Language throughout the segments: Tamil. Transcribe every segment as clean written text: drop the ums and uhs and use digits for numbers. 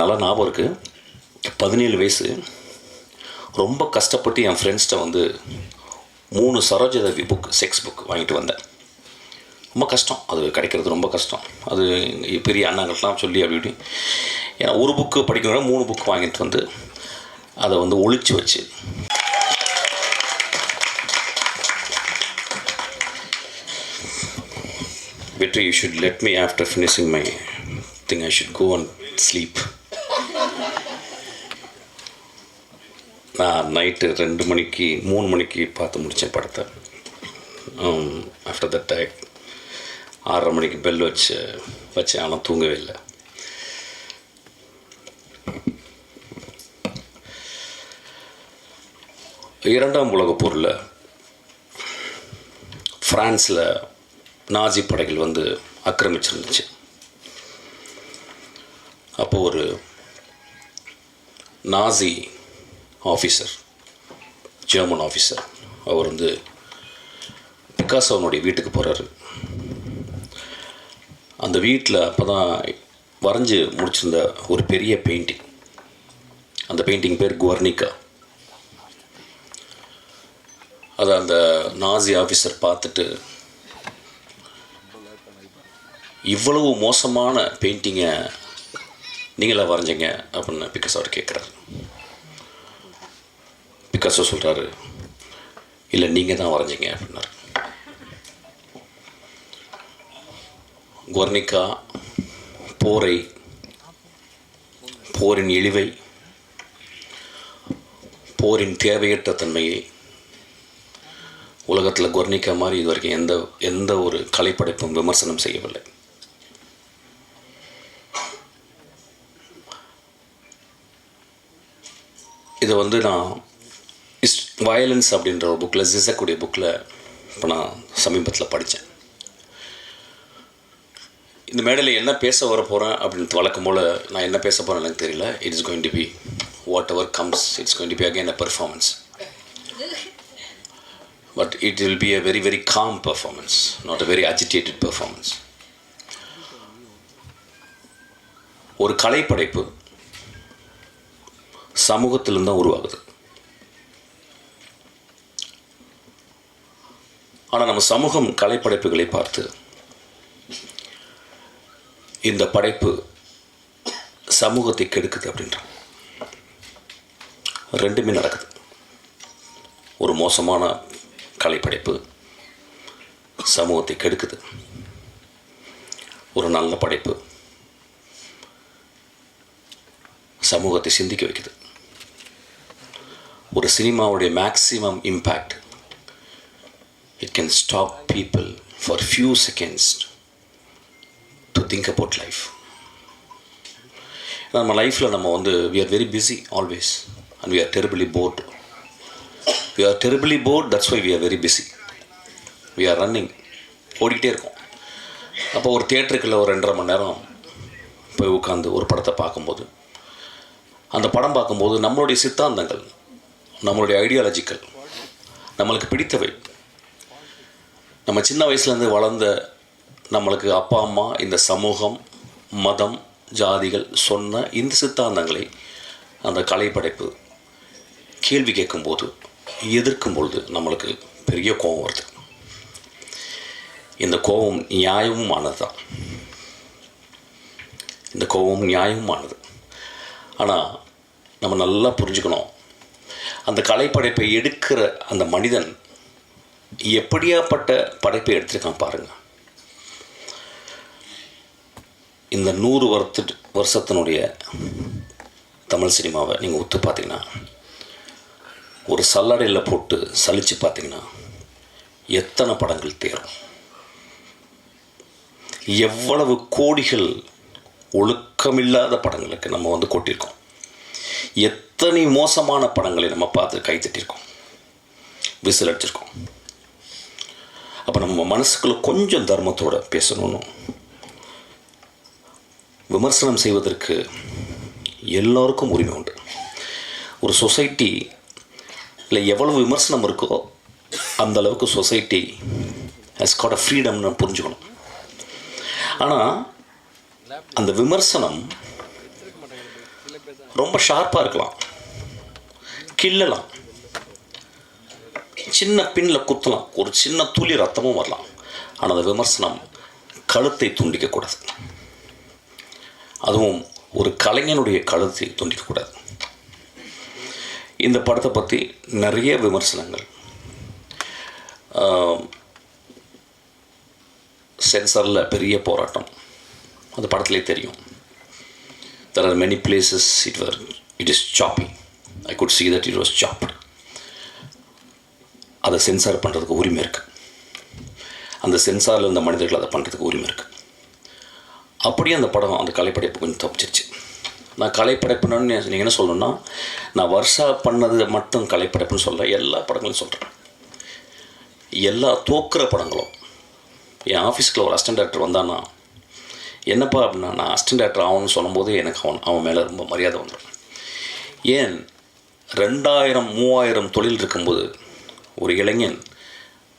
நல்லா ஞாபகம் இருக்குது. 17 வயசு, ரொம்ப கஷ்டப்பட்டு என் ஃப்ரெண்ட்ஸ்கிட்ட வந்து 3 சரோஜதேவி புக், செக்ஸ் புக் வாங்கிட்டு வந்தேன். ரொம்ப கஷ்டம், அது கிடைக்கிறது ரொம்ப கஷ்டம். அது பெரிய அண்ணாங்கள்லாம் சொல்லி அப்படி இப்படி, ஏன்னா ஒரு புக்கு படிக்கணும்னா 3 புக் வாங்கிட்டு வந்து அதை வந்து ஒழிச்சு வச்சு, Vetri, you should let me after finishing my thing, I should go and sleep. நான் நைட்டு 2 மணிக்கு 3 மணிக்கு பார்த்து முடித்தேன் படத்தை. ஆஃப்டர் தட் 6:30 மணிக்கு பெல் வச்சேன், ஆனால் தூங்கவே இல்லை. இரண்டாம் உலகப் போரில் ஃப்ரான்ஸில் நாஜி படைகள் வந்து ஆக்கிரமிச்சிருந்துச்சு. அப்போது ஒரு நாசி ஆஃபீஸர், ஜெர்மன் ஆஃபீஸர், அவர் வந்து பிக்காசோனுடைய வீட்டுக்கு போகிறாரு. அந்த வீட்டில் அப்போ தான் வரைஞ்சி முடிச்சிருந்த ஒரு பெரிய பெயிண்டிங், அந்த பெயிண்டிங் பேர் குவர்னிகா. அதை அந்த நாசி ஆஃபீஸர் பார்த்துட்டு, இவ்வளவு மோசமான பெயிண்டிங்கை நீங்களா வரைஞ்சிங்க அப்படின்னு பிக்காசோ அவர் கேட்குறாரு. பிக்காசோ சொல்கிறாரு, இல்லை நீங்கள் தான் வரைஞ்சிங்க அப்படின்னாரு. குவர்னிகா போரை, போரின் இழிவை, போரின் தேவையற்ற தன்மையை, உலகத்தில் குவர்னிகா மாதிரி இது வரைக்கும் எந்த ஒரு கலைப்படைப்பும் விமர்சனம் செய்யவில்லை. இதை வந்து நான் வயலன்ஸ் அப்படின்ற ஒரு புக்கில், ஜிசக்குடைய புக்கில் இப்போ நான் சமீபத்தில் படித்தேன். இந்த மேடையில் என்ன பேச வர போகிறேன் அப்படின்னு வழக்கம் போல் நான் என்ன பேச போகிறேன் எனக்கு தெரியல. It is going to be whatever comes, it's going to be again a performance. But it will be a very, very calm performance, not a very agitated performance. ஒரு கலைப்படைப்பு சமூகத்திலிருந்து தான் உருவாகுது. ஆனால் நம்ம சமூகம் கலைப்படைப்புகளை பார்த்து இந்த படைப்பு சமூகத்தை கெடுக்குது அப்படின்ற ரெண்டுமே நடக்குது. ஒரு மோசமான கலைப்படைப்பு சமூகத்தை கெடுக்குது, ஒரு நல்ல படைப்பு சமூகத்தை சிந்திக்க வைக்குது. ஒரு சினிமாவுடைய maximum impact, it can stop people for few seconds to think about life. நம்ம லைஃப்பில் நம்ம வந்து we are very busy always and we are terribly bored. We are terribly bored, that's why we are very busy. We are running, ஓடிக்கிட்டே இருக்கோம். அப்போ ஒரு தியேட்டருக்குள்ள ஒரு 2.5 மணி நேரம் போய் உட்காந்து ஒரு படத்தை பார்க்கும்போது, அந்த படம் பார்க்கும்போது நம்மளுடைய சித்தாந்தங்கள், நம்மளுடைய ஐடியாலஜிக்கல், நம்மளுக்கு பிடித்தவை, நம்ம சின்ன வயசுலேருந்து வளர்ந்த நம்மளுக்கு அப்பா அம்மா, இந்த சமூகம், மதம், ஜாதிகள் சொன்ன இந்த சித்தாந்தங்களை அந்த கலைப்படைப்பு கேள்வி கேட்கும்போது, எதிர்க்கும் பொழுது நம்மளுக்கு பெரிய கோபம் வருது. இந்த கோபம் நியாயமானது தான், இந்த கோபம் நியாயமானது. ஆனால் நம்ம நல்லா புரிஞ்சுக்கணும், அந்த கலைப்படைப்பை எடுக்கிற அந்த மனிதன் எப்படியாப்பட்ட படைப்பை எடுத்திருக்கான் பாருங்கள். இந்த 100 வருஷத்தினுடைய தமிழ் சினிமாவை நீங்கள் ஒத்து பார்த்தீங்கன்னா, ஒரு சல்லடையில் போட்டு சலித்து பார்த்தீங்கன்னா எத்தனை படங்கள் தேரும், எவ்வளவு கோடிகள் ஒழுக்கமில்லாத படங்களுக்கு நம்ம வந்து கொட்டியிருக்கோம், எத்தனை மோசமான படங்களை நம்ம பார்த்து கைத்தட்டியிருக்கோம், விசில் அடிச்சிருக்கோம். அப்போ நம்ம மனசுக்குள்ளே கொஞ்சம் தர்மத்தோடு பேசணும்னு, விமர்சனம் செய்வதற்கு எல்லோருக்கும் உரிமை உண்டு. ஒரு சொசைட்டி இல்லை எவ்வளவு விமர்சனம் இருக்கோ அந்த அளவுக்கு சொசைட்டி ஹஸ் காட் அ ஃப்ரீடம்னு புரிஞ்சுக்கணும். ஆனால் அந்த விமர்சனம் ரொம்ப ஷார்ப்பாக இருக்கலாம், கிள்ளலாம், சின்ன பின்னில் குத்தலாம், ஒரு சின்ன துளி ரத்தமும் வரலாம். ஆனால் அந்த விமர்சனம் கழுத்தை துண்டிக்கக்கூடாது. அதுவும் ஒரு கலைஞனுடைய கழுத்தை துண்டிக்கக்கூடாது. இந்த படத்தை பற்றி நிறைய விமர்சனங்கள், சென்சாரில் பெரிய போராட்டம், அந்த படத்துலேயே தெரியும். There are many places it is choppy. I could see that it was chopped. அதை சென்சார் பண்ணுறதுக்கு உரிமை இருக்குது. அந்த சென்சாரில் இருந்த மனிதர்கள் அதை பண்ணுறதுக்கு உரிமை இருக்குது. அப்படியே அந்த படம், அந்த கலைப்படைப்பு கொஞ்சம் தப்பிச்சிருச்சு. நான் கலைப்படைப்புன்னு நீங்கள் என்ன சொல்லணுன்னா, நான் வருஷா பண்ணது மட்டும் கலைப்படைப்புன்னு சொல்ல, எல்லா படங்களும் சொல்கிறேன். எல்லா தோக்குற படங்களும். என் ஆஃபீஸுக்குள்ள ஒரு அசிஸ்டன்ட் டைரக்டர் வந்தான்னா, என்னப்பா அப்படின்னா, நான் அசிஸ்டன்ட் டைரக்டர் ஆகணும்னு சொல்லும்போது எனக்கு அவன் மேலே ரொம்ப மரியாதை வந்துடும். ஏன் 2000-3000 தொழில் இருக்கும்போது ஒரு இளைஞன்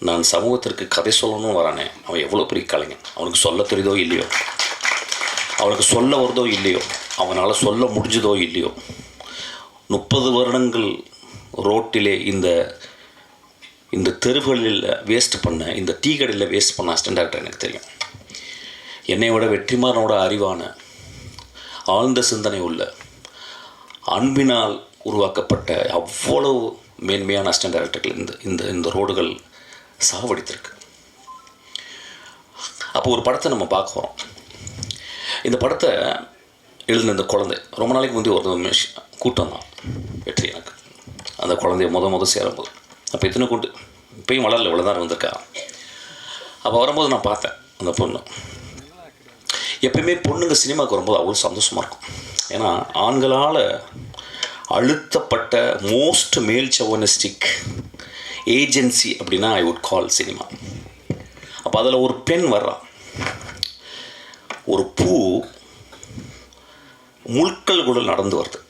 நான் சமூகத்திற்கு கதை சொல்லணும்னு வரானே, அவன் எவ்வளோ பெரிய கலைஞன். அவனுக்கு சொல்ல தெரியுதோ இல்லையோ, அவனுக்கு சொல்ல வருதோ இல்லையோ, அவனால் சொல்ல முடிஞ்சதோ இல்லையோ, 30 வருடங்கள் ரோட்டிலே இந்த தெருவுகளில் வேஸ்ட் பண்ண, இந்த டீ கடையில் வேஸ்ட் பண்ண அசிஸ்டன்ட் டைரக்டர் எனக்கு தெரியும். என்னை விட வெற்றிமாறனோட அறிவான, ஆழ்ந்த சிந்தனை உள்ள, அன்பினால் உருவாக்கப்பட்ட அவ்வளவு மேன்மையான அசிஸ்டன்ட் டைரக்டர்கள் இந்த ரோடுகள் சாவடித்திருக்கு. அப்போ ஒரு படத்தை நம்ம பார்க்குறோம். இந்த படத்தை எழுதின இந்த குழந்தை ரொம்ப நாளைக்கு முந்தைய ஒரு கூட்டம் தான் வெற்றி. எனக்கு அந்த குழந்தைய முத சேரும்போது அப்போ எத்தனை கூட்டு, இப்போயும் வளரல, இவ்வளோ தான் வந்திருக்கா. அப்போ வரும்போது நான் பார்த்தேன் அந்த பொண்ணு. எப்பயுமே பொண்ணுங்க சினிமாவுக்கு வரும்போது அவ்வளோ சந்தோஷமாக இருக்கும். ஏன்னா ஆண்களால் அழுத்தப்பட்ட மோஸ்ட் மேல் செவனிஸ்டிக் ஏஜென்சி அப்படின்னா ஐ வுட் கால் சினிமா. அப்போ அதில் ஒரு பெண் வர்றா, ஒரு பூ முட்கள் கூட நடந்து வருது.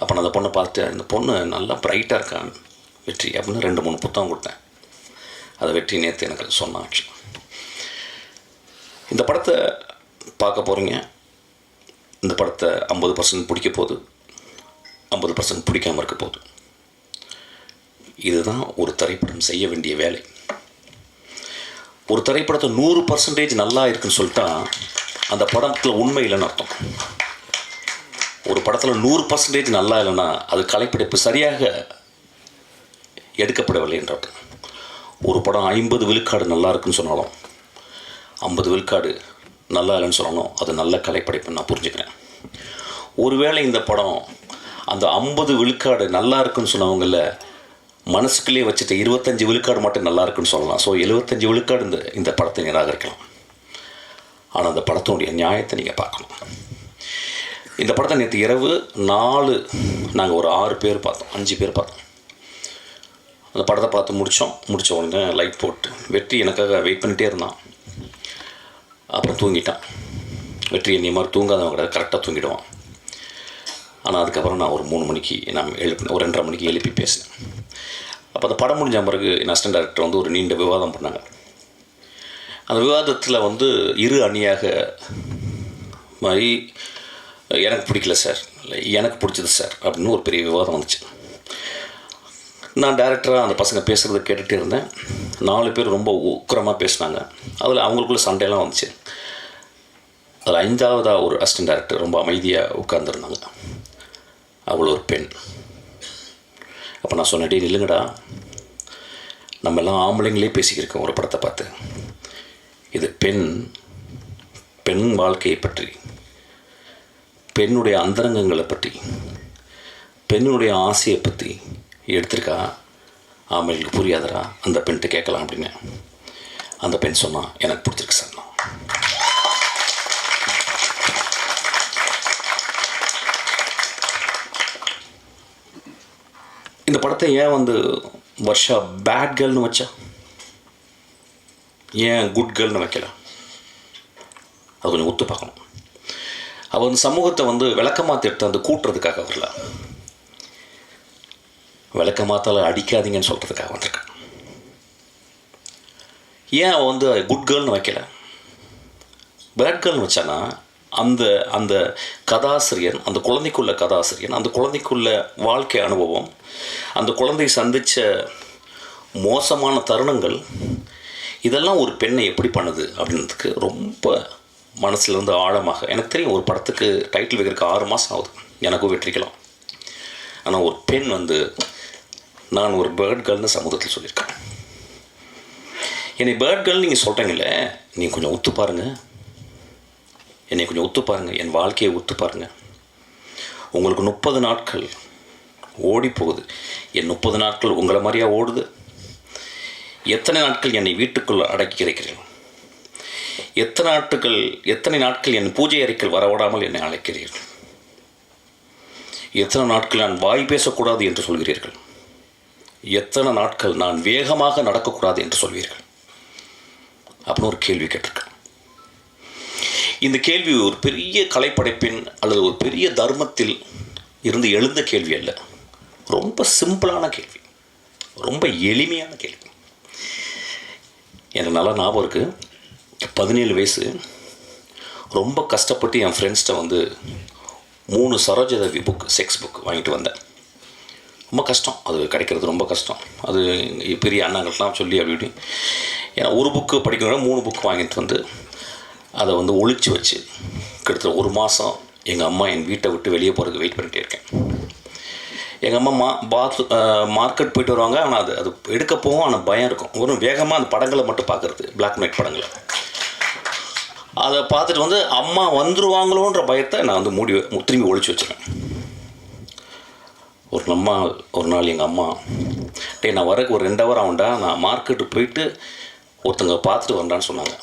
அப்போ நான் அந்த பொண்ணை பார்த்து, இந்த பொண்ணு நல்லா பிரைட்டாக இருக்கான் வெற்றி அப்படின்னு 2-3 புத்தகம் கொடுத்தேன். அதை வெற்றி நேற்று எனக்கு சொன்னான். ஆக்சுவலாக இந்த படத்தை பார்க்க போகிறீங்க. இந்த படத்தை 50% பிடிக்க போகுது, 50% பிடிக்காமல் இருக்க போகுது. இதுதான் ஒரு திரைப்படம் செய்ய வேண்டிய வேலை. ஒரு திரைப்படத்தை 100% நல்லா இருக்குன்னு சொல்லிட்டா அந்த படத்தில் உண்மை இல்லைன்னு அர்த்தம். ஒரு படத்தில் 100% நல்லா இல்லைன்னா அது கலைப்படைப்பு சரியாக எடுக்கப்படவில்லை என்ற அர்த்தம். ஒரு படம் 50 விழுக்காடு நல்லா இருக்குன்னு சொன்னாலும் 50 விழுக்காடு நல்லா இல்லைன்னு சொல்லணும், அது நல்ல கலைப்படைப்புன்னு நான் புரிஞ்சுக்கிறேன். ஒருவேளை இந்த படம் அந்த 50 விழுக்காடு நல்லா இருக்குன்னு சொன்னவங்கள மனசுக்குள்ளே வச்சுட்டு 25 விழுக்காடு மட்டும் நல்லா இருக்குன்னு சொல்லலாம். ஸோ 75 விழுக்காடு இந்த படத்தை நிராகரிக்கலாம். ஆனால் அந்த படத்தினுடைய நியாயத்தை நீங்கள் பார்க்கணும். இந்த படத்தை நேற்று இரவு நாங்கள் ஒரு 6 பேர் பார்த்தோம், 5 பேர் பார்த்தோம். அந்த படத்தை பார்த்து முடித்த உடனே லைட் போட்டு வெற்றி எனக்காக வெயிட் பண்ணிகிட்டே இருந்தான். அப்புறம் தூங்கிட்டான். வெற்றி என்னை மாதிரி தூங்காதவங்க கிடையாது, கரெக்டாக தூங்கிடுவான். ஆனால் அதுக்கப்புறம் நான் ஒரு 3 மணிக்கு நான் எழுப்பினேன், ஒரு 2:30 மணிக்கு எழுப்பி பேசினேன். அப்போ அந்த படம் முடிஞ்ச பிறகு என் அசிஸ்டன்ட் டைரக்டர் வந்து ஒரு நீண்ட விவாதம் பண்ணாங்க. அந்த விவாதத்தில் வந்து இரு அணியாக மாதிரி எனக்கு பிடிக்கல சார், இல்லை எனக்கு பிடிச்சது சார் அப்படின்னு ஒரு பெரிய விவாதம் வந்துச்சு. நான் டைரக்டராக அந்த பசங்க பேசுகிறத கேட்டுகிட்டே இருந்தேன். 4 பேர் ரொம்ப உக்கிரமாக பேசினாங்க. அதில் அவங்களுக்குள்ள சண்டையெல்லாம் வந்துச்சு. அதில் 5ஆவதாக ஒரு அசிஸ்டன்ட் டைரக்டர் ரொம்ப அமைதியாக உட்கார்ந்துருந்தாங்க. அவள் ஒரு பெண். அப்போ நான் சொன்னேன், நில்லுங்கடா, நம்ம எல்லாம் ஆம்பளைங்களே பேசிக்கிருக்கோம் ஒரு படத்தை பார்த்து. இது பெண் வாழ்க்கையை பற்றி, பெண்ணுடைய அந்தரங்கங்களை பற்றி, பெண்ணுடைய ஆசையை பற்றி எடுத்திருக்கா. ஆம்பளைங்களுக்கு புரியாதரா, அந்த பெண்கிட்ட கேட்கலாம் அப்படின்னு. அந்த பெண் சொன்னால் எனக்கு பிடிச்சிருக்கு சார். இந்த படத்தை ஏன் வந்து வர்ஷா பேட் கேர்ள்னு வச்சா, ஏன் குட் கேர்ள்னு வைக்கல? அது கொஞ்சம் ஒத்து பார்க்கணும். அவள் வந்து சமூகத்தை வந்து விளக்கமாற்ற எடுத்து வந்து கூட்டுறதுக்காக வரல, விளக்கமாத்தால அடிக்காதீங்கன்னு சொல்கிறதுக்காக வந்திருக்கான். ஏன் அவள் வந்து குட் கேர்ள்னு வைக்கல, பேட் கேர்ள்னு வச்சானா அந்த அந்த கதாசிரியன், அந்த குழந்தைக்குள்ள கதாசிரியன், அந்த குழந்தைக்குள்ள வாழ்க்கை அனுபவம், அந்த குழந்தை சந்தித்த மோசமான தருணங்கள், இதெல்லாம் ஒரு பெண்ணை எப்படி பண்ணுது அப்படின்றதுக்கு ரொம்ப மனசுலேருந்து ஆழமாக எனக்கு தெரியும். ஒரு படத்துக்கு டைட்டில் வைக்கிறதுக்கு 6 மாதம் ஆகுது எனக்கும் வெற்றிக்கலாம். ஆனால் ஒரு பெண் வந்து நான் ஒரு பேர்ட் கேர்ள்னு சமூகத்தில் சொல்லியிருக்கேன். என்னை பேர்ட் கேர்ள் நீங்கள் சொல்கிறீங்களே, நீங்கள் கொஞ்சம் ஒத்து பாருங்கள், என்னை கொஞ்சம் ஒத்து பாருங்கள், என் வாழ்க்கையை ஒத்து பாருங்கள். உங்களுக்கு 30 நாட்கள் ஓடி போகுது, என் 30 நாட்கள் உங்களை மாதிரியா ஓடுது? எத்தனை நாட்கள் என்னை வீட்டுக்குள் அடக்கி இருக்கிறீர்கள்? எத்தனை நாட்கள் என் பூஜை அறைக்குள் வரவிடாமல் என்னை அழைக்கிறீர்கள்? எத்தனை நாட்கள் நான் வாய் பேசக்கூடாது என்று சொல்கிறீர்கள்? எத்தனை நாட்கள் நான் வேகமாக நடக்கக்கூடாது என்று சொல்வீர்கள்? அப்படின்னு ஒரு கேள்வி கேட்டிருக்கேன். இந்த கேள்வி ஒரு பெரிய கலைப்படைப்பின் அல்லது ஒரு பெரிய தர்மத்தில் இருந்து எழுந்த கேள்வி அல்ல. ரொம்ப சிம்பிளான கேள்வி, ரொம்ப எளிமையான கேள்வி. எனக்கு நல்லா ஞாபகம் இருக்குது. 17 வயசு, ரொம்ப கஷ்டப்பட்டு என் ஃப்ரெண்ட்ஸ்கிட்ட வந்து 3 சரோஜதேவி புக், செக்ஸ் புக் வாங்கிட்டு வந்தேன். ரொம்ப கஷ்டம், அது கிடைக்கிறது ரொம்ப கஷ்டம். அது பெரிய அண்ணாங்கள்லாம் சொல்லி அப்படி இப்படி, ஏன்னா ஒரு புக்கு படிக்கணும்னா 3 புக் வாங்கிட்டு வந்து அதை வந்து ஒழிச்சு வச்சு கிட்டத்தட்ட 1 மாதம் எங்கள் அம்மா என் வீட்டை விட்டு வெளியே போகிறதுக்கு வெயிட் பண்ணிகிட்டே இருக்கேன். எங்கள் அம்மா மார்க்கெட் போயிட்டு வருவாங்க, ஆனால் அது எடுக்க போகும், ஆனால் பயம் இருக்கும். ஒரு வேகமாக அந்த படங்களை மட்டும் பார்க்குறது, பிளாக் அண்ட் ஒயிட் படங்களை. அதை பார்த்துட்டு வந்து அம்மா வந்துருவாங்களோன்ற பயத்தை நான் வந்து திரும்பி ஒழிச்சு வச்சுருவேன். ஒரு நாள் எங்கள் அம்மா, நான் வரக்கு ஒரு 2 ஹவர் ஆகும்டா, நான் மார்க்கெட்டு போயிட்டு ஒருத்தங்க பார்த்துட்டு வந்தான்னு சொன்னாங்க.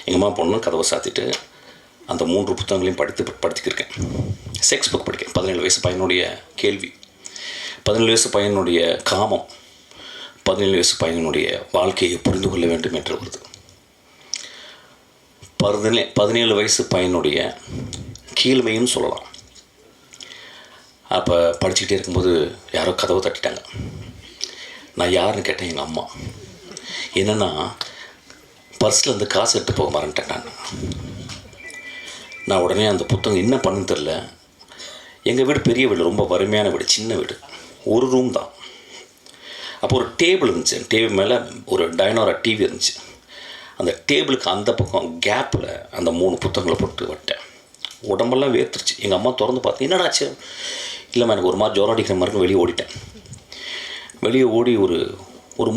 எங்கள் அம்மா பொண்ணு கதவை சாத்திட்டு அந்த 3 புத்தகங்களையும் படித்துக்கிருக்கேன். செக்ஸ் புக் படிக்கிறேன். 17 வயசு பையனுடைய கேள்வி, 17 வயசு பையனுடைய காமம், 17 வயசு பையனுடைய வாழ்க்கையை புரிந்து கொள்ள வேண்டும் என்று வருது. 17 வயசு பையனுடைய கீழ்மையும் சொல்லலாம். அப்போ படிச்சுக்கிட்டே இருக்கும்போது யாரோ கதவை தட்டிட்டாங்க. நான் யாருன்னு கேட்டேன். எங்கள் அம்மா. என்னென்னா, பர்ஸ்லேருந்து காசு எடுத்து போக மறந்துட்டேன். நான் உடனே அந்த புத்தகம் என்ன பண்ணுன்னு தெரில. எங்கள் வீடு பெரிய வீடு, ரொம்ப வறுமையான வீடு, சின்ன வீடு, ஒரு ரூம் தான். அப்போ ஒரு டேபிள் இருந்துச்சு, டேபிள் மேலே ஒரு டைனோரா டிவி இருந்துச்சு. அந்த டேபிளுக்கு அந்த பக்கம் கேப்பில் அந்த 3 புத்தகங்களை போட்டு விட்டேன். உடம்பெல்லாம் வேர்த்துருச்சு. எங்கள் அம்மா திறந்து பார்த்து, என்னடாச்சு? இல்லைம்மா, எனக்கு ஒரு மாதிரி ஜுரம் அடிக்கிற மாதிரி வெளியே ஓடிட்டேன். வெளியே ஓடி ஒரு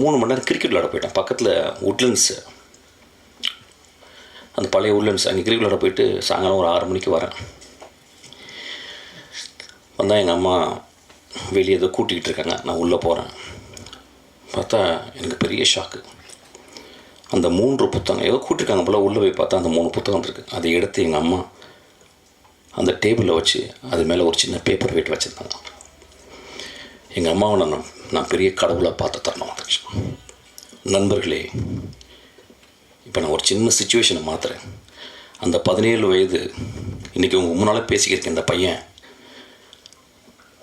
3 மணி நேரம் கிரிக்கெட் விளையாட போயிட்டேன். பக்கத்தில் உட்லண்ட்ஸு, அந்த பழைய உட்லண்ட்ஸ், அங்கே கிரிக்கெட் விளையாட போயிட்டு சாயங்காலம் ஒரு 6 மணிக்கு வரேன். வந்தால் எங்கள் அம்மா வெளியே ஏதோ கூட்டிகிட்டு இருக்காங்க. நான் உள்ளே போகிறேன். பார்த்தா எனக்கு பெரிய ஷாக்கு. அந்த 3 புத்தகம் ஏதோ கூட்டிருக்காங்க போல். உள்ளே போய் பார்த்தா அந்த 3 புத்தகம் இருக்குது. அதை எடுத்து எங்கள் அம்மா அந்த டேபிளில் வச்சு அது மேலே ஒரு சின்ன பேப்பர் வெயிட் வச்சுருந்தாங்க. எங்கள் அம்மாவை நான் பெரிய கடவுளாக பார்த்து தரணும் வந்துச்சு. நண்பர்களே, இப்போ நான் ஒரு சின்ன சுச்சுவேஷனை மாற்றுறேன். அந்த 17 வயது இன்றைக்கி உங்கள் முன்னால் பேசிக்கிட்டு இந்த பையன்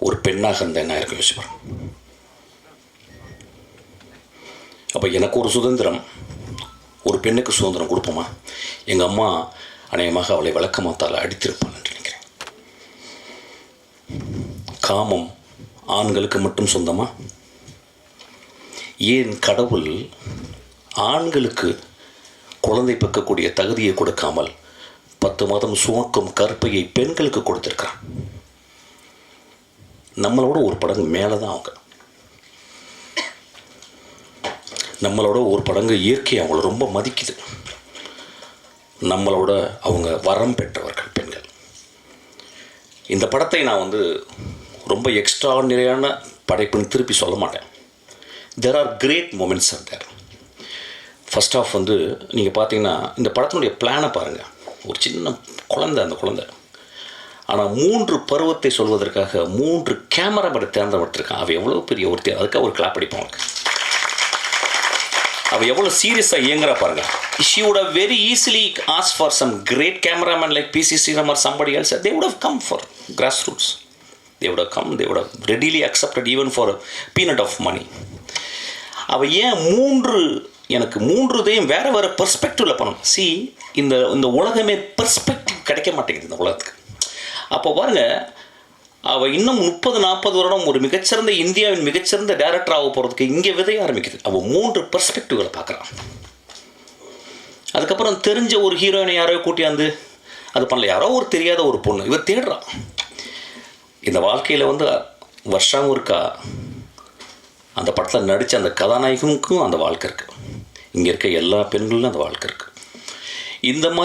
ஒரு பெண்ணாக இருந்தால் என்ன இருக்கும் யோசிப்பார். அப்போ எனக்கு ஒரு சுதந்திரம், ஒரு பெண்ணுக்கு சுதந்திரம் கொடுப்போமா? எங்கள் அம்மா அநேகமாக அவளை விளக்கமாத்தால் அடித்திருப்பாள் என்று நினைக்கிறேன். காமம் ஆண்களுக்கு மட்டும் சொந்தமா? ஏன் கடவுள் ஆண்களுக்கு குழந்தை பெக்கக்கூடிய தகுதியை கொடுக்காமல் 10 மாதம் சுமக்கும் கற்பையை பெண்களுக்கு கொடுத்துருக்கான்? நம்மளோட ஒரு படங்கு மேலே தான் அவங்க. நம்மளோட ஒரு படங்கு இயற்கை அவங்கள ரொம்ப மதிக்குது. நம்மளோட அவங்க வரம் பெற்றவர்கள் பெண்கள். இந்த படத்தை நான் வந்து ரொம்ப எக்ஸ்ட்ராடினரியான படைப்புன்னு திருப்பி சொல்ல மாட்டேன். There are great moments are there. First off வந்து நீங்கள் பார்த்தீங்கன்னா இந்த படத்தினுடைய பிளானை பாருங்கள். ஒரு சின்ன குழந்தை, அந்த குழந்தை ஆனால் 3 பருவத்தை சொல்வதற்காக 3 கேமராமேனை தேர்ந்தெடுத்திருக்கான். அவள் எவ்வளோ பெரிய ஒருத்தி, அதுக்காக ஒரு கிளாப் அடிப்போம். அவள் எவ்வளோ சீரியஸாக இயங்குறா பாருங்கள். She would have very easily asked for some great cameraman like P.C. Sriram or somebody else. They would have come for grassroots. They would have come. They would have readily accepted even for a peanut of money. அவள் ஏன் 3 எனக்கு 3 இதையும் வேறு வேறு பெர்ஸ்பெக்டிவில் பண்ணணும். இந்த உலகமே பெர்ஸ்பெக்டிவ் கிடைக்க மாட்டேங்குது இந்த உலகத்துக்கு. அப்போ பாருங்கள், அவள் இன்னும் 30-40 வருடம் ஒரு மிகச்சிறந்த இந்தியாவின் மிகச்சிறந்த டைரக்டர் ஆக போகிறதுக்கு இங்கே விதைய ஆரம்பிக்குது. அவள் 3 பெர்ஸ்பெக்டிவ்களை பார்க்குறான். அதுக்கப்புறம் தெரிஞ்ச ஒரு ஹீரோயினை யாரோ கூட்டியாந்து அது பண்ணல, யாரோ ஒரு தெரியாத ஒரு பொண்ணு இவர் தேடுறான். இந்த வாழ்க்கையில் வருஷம் இருக்கா அந்த படத்தில் நடித்த அந்த கதாநாயகனுக்கும் அந்த வாழ்க்கை இருக்குது. இங்கே இருக்க எல்லா பெண்களும் அந்த வாழ்க்கை இருக்குது. இந்த மாதிரி